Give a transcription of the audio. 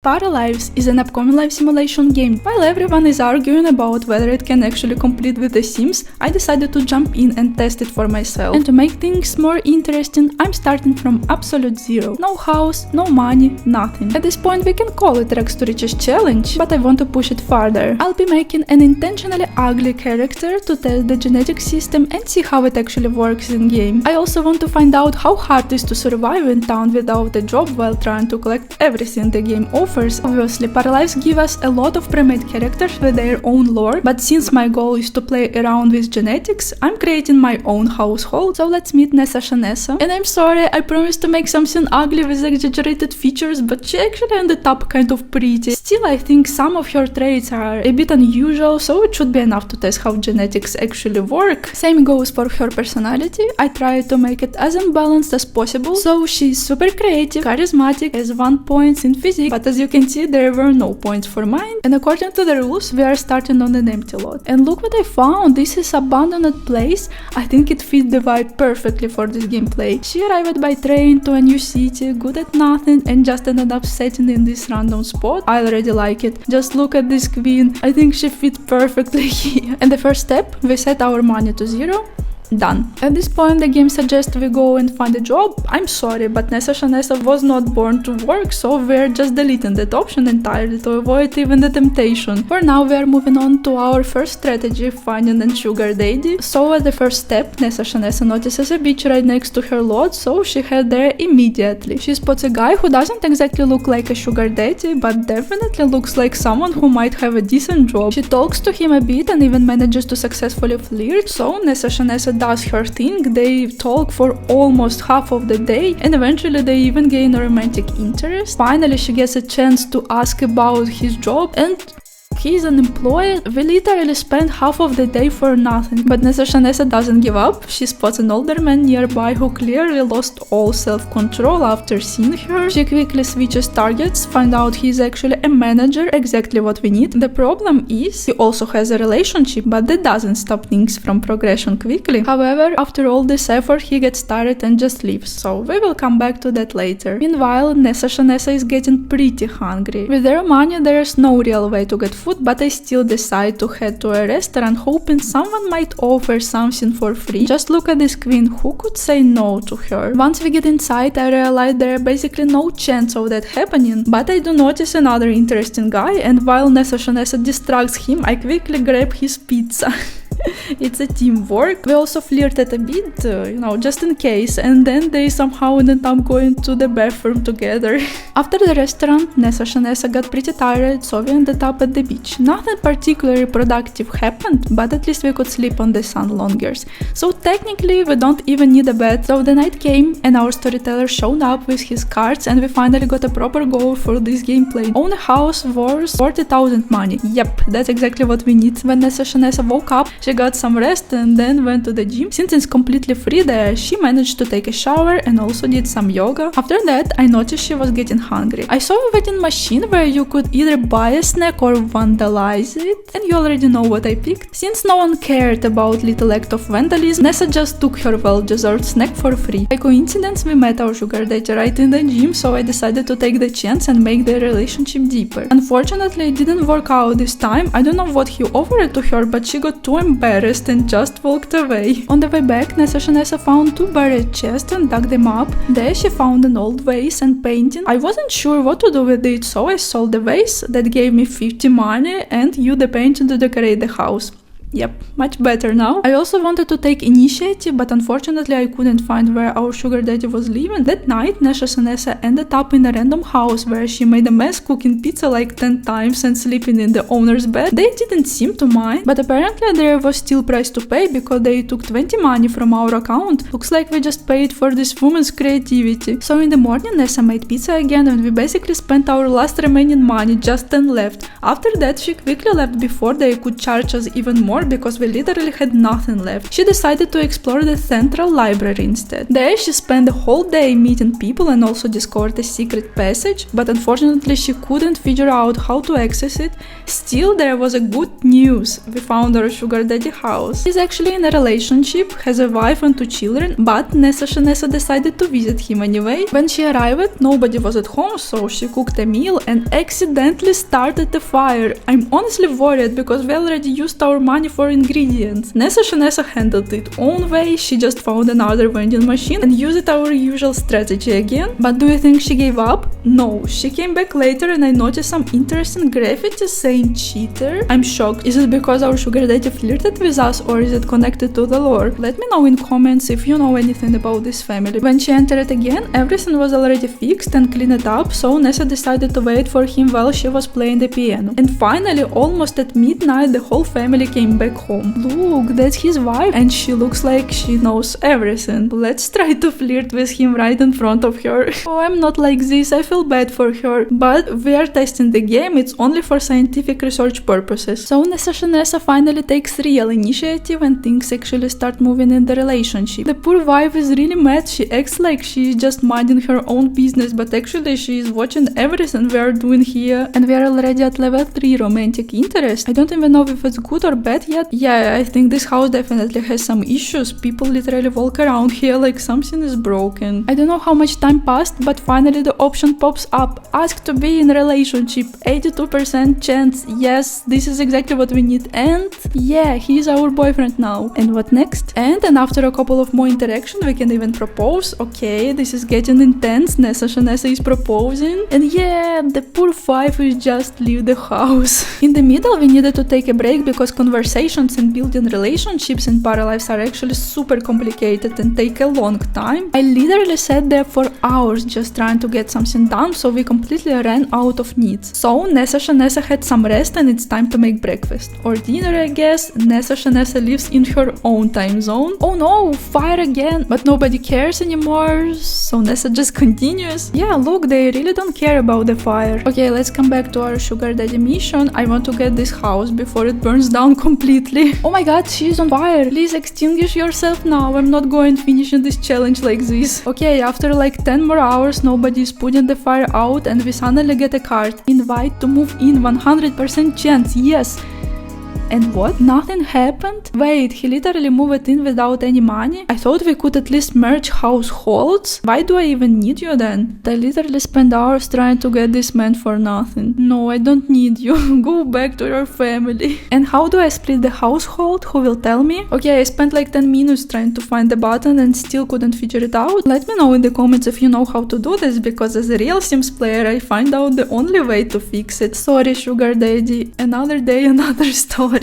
Paralives is an upcoming life simulation game. While everyone is arguing about whether it can actually compete with The Sims, I decided to jump in and test it for myself. And to make things more interesting, I'm starting from absolute zero. No house, no money, nothing. At this point we can call it Rags to Riches challenge, but I want to push it further. I'll be making an intentionally ugly character to test the genetic system and see how it actually works in game. I also want to find out how hard it is to survive in town without a job while trying to collect everything the game offers. Obviously, Paralives give us a lot of pre-made characters with their own lore, but since my goal is to play around with genetics, I'm creating my own household. So let's meet Nessa Shanessa. And I'm sorry, I promised to make something ugly with exaggerated features, but she actually ended up kind of pretty. Still, I think some of her traits are a bit unusual, so it should be enough to test how genetics actually work. Same goes for her personality. I tried to make it as unbalanced as possible. So she's super creative, charismatic, has 1 point in physics, but as you can see, there were no points for mine. And according to the rules, we are starting on an empty lot. And look what I found, this is abandoned place. I think it fits the vibe perfectly for this gameplay. She arrived by train to a new city, good at nothing, and just ended up setting in this random spot. I already like it. Just look at this queen, I think she fits perfectly here. And the first step, we set our money to 0. Done. At this point the game suggests we go and find a job. I'm sorry, but Nessa Shanessa was not born to work, so we're just deleting that option entirely to avoid even the temptation. For now we are moving on to our first strategy, finding a sugar daddy. So as the first step, Nessa Shanessa notices a beach right next to her lot, so she head there immediately. She spots a guy who doesn't exactly look like a sugar daddy, but definitely looks like someone who might have a decent job. She talks to him a bit and even manages to successfully flirt, so Nessa Shanessa does her thing. They talk for almost half of the day and eventually they even gain a romantic interest. Finally she gets a chance to ask about his job, and he's unemployed. We literally spend half of the day for nothing. But Nessa Shanessa doesn't give up. She spots an older man nearby who clearly lost all self-control after seeing her. She quickly switches targets, find out he's actually a manager, exactly what we need. The problem is, he also has a relationship, but that doesn't stop things from progression quickly. However, after all this effort, he gets tired and just leaves. So we will come back to that later. Meanwhile, Nessa Shanessa is getting pretty hungry. With their money, there is no real way to get food, but I still decide to head to a restaurant hoping someone might offer something for free. Just look at this queen, who could say no to her? Once we get inside, I realize there are basically no chance of that happening, but I do notice another interesting guy, and while Nessa Shanessa distracts him, I quickly grab his pizza. It's a teamwork. We also flirted a bit, just in case, and then they somehow ended up going to the bathroom together. After the restaurant, Nessa Shanessa got pretty tired, so we ended up at the beach. Nothing particularly productive happened, but at least we could sleep on the sun longer. So technically we don't even need a bed. So the night came and our storyteller showed up with his cards and we finally got a proper goal for this gameplay. Own a house worth 40,000 money. Yep, that's exactly what we need. When Nessa Shanessa woke up, she got some rest and then went to the gym. Since it's completely free there, she managed to take a shower and also did some yoga. After that, I noticed she was getting hungry. I saw a vending machine where you could either buy a snack or vandalize it, and you already know what I picked. Since no one cared about little act of vandalism, Nessa just took her well-deserved snack for free. By coincidence, we met our sugar daddy right in the gym, so I decided to take the chance and make their relationship deeper. Unfortunately, it didn't work out this time. I don't know what he offered to her, but she got too embarrassed and just walked away. On the way back, Nessa Shanessa found 2 buried chests and dug them up. There she found an old vase and painting. I wasn't sure what to do with it, so I sold the vase. That gave me 50 money and used the painting to decorate the house. Yep, much better now. I also wanted to take initiative, but unfortunately I couldn't find where our sugar daddy was living. That night, Nessa Shanessa ended up in a random house where she made a mess cooking pizza like 10 times and sleeping in the owner's bed. They didn't seem to mind, but apparently there was still price to pay because they took 20 money from our account. Looks like we just paid for this woman's creativity. So in the morning, Nessa made pizza again and we basically spent our last remaining money, just 10 left. After that, she quickly left before they could charge us even more anymore because we literally had nothing left. She decided to explore the central library instead. There she spent the whole day meeting people and also discovered a secret passage, but unfortunately she couldn't figure out how to access it. Still, there was a good news. We found our sugar daddy house. He's actually in a relationship, has a wife and 2 children, but Nessa Shanessa decided to visit him anyway. When she arrived, nobody was at home, so she cooked a meal and accidentally started the fire. I'm honestly worried because we already used our money for ingredients. Nessa Shanessa handled it own way. She just found another vending machine and used our usual strategy again. But do you think she gave up? No. She came back later and I noticed some interesting graffiti saying cheater. I'm shocked. Is it because our sugar daddy flirted with us or is it connected to the lore? Let me know in comments if you know anything about this family. When she entered again, everything was already fixed and cleaned up, so Nessa decided to wait for him while she was playing the piano. And finally, almost at midnight, the whole family came back home. Look, that's his wife and she looks like she knows everything. Let's try to flirt with him right in front of her. Oh, I'm not like this, I feel bad for her. But we are testing the game, it's only for scientific research purposes. So Nessa Shanessa finally takes real initiative and things actually start moving in the relationship. The poor wife is really mad, she acts like she is just minding her own business, but actually she is watching everything we are doing here and we are already at level 3 romantic interest. I don't even know if it's good or bad yet. Yeah, I think this house definitely has some issues. People literally walk around here like something is broken. I don't know how much time passed, but finally the option pops up. Ask to be in a relationship. 82% chance. Yes, this is exactly what we need. And yeah, he's our boyfriend now. And what next? And after a couple of more interactions, we can even propose. Okay, this is getting intense. Nessa Shanessa is proposing. And yeah, the poor wife will just leave the house. In the middle, we needed to take a break because conversations and building relationships in Paralives are actually super complicated and take a long time. I literally sat there for hours just trying to get something done, so we completely ran out of needs. So Nessa Shanessa had some rest and it's time to make breakfast. Or dinner, I guess. Nessa Shanessa lives in her own time zone. Oh no, fire again! But nobody cares anymore, so Nessa just continues. Yeah, look, they really don't care about the fire. Okay, let's come back to our sugar daddy mission. I want to get this house before it burns down completely. Oh my god, she's on fire! Please extinguish yourself now, I'm not going finishing this challenge like this. Okay, after like 10 more hours, nobody is putting the fire out and we suddenly get a card. Invite to move in, 100% chance, yes! And what? Nothing happened? Wait, he literally moved in without any money? I thought we could at least merge households? Why do I even need you then? I literally spent hours trying to get this man for nothing. No, I don't need you. Go back to your family. And how do I split the household? Who will tell me? Okay, I spent like 10 minutes trying to find the button and still couldn't figure it out. Let me know in the comments if you know how to do this, because as a real Sims player, I find out the only way to fix it. Sorry, sugar daddy. Another day, another story.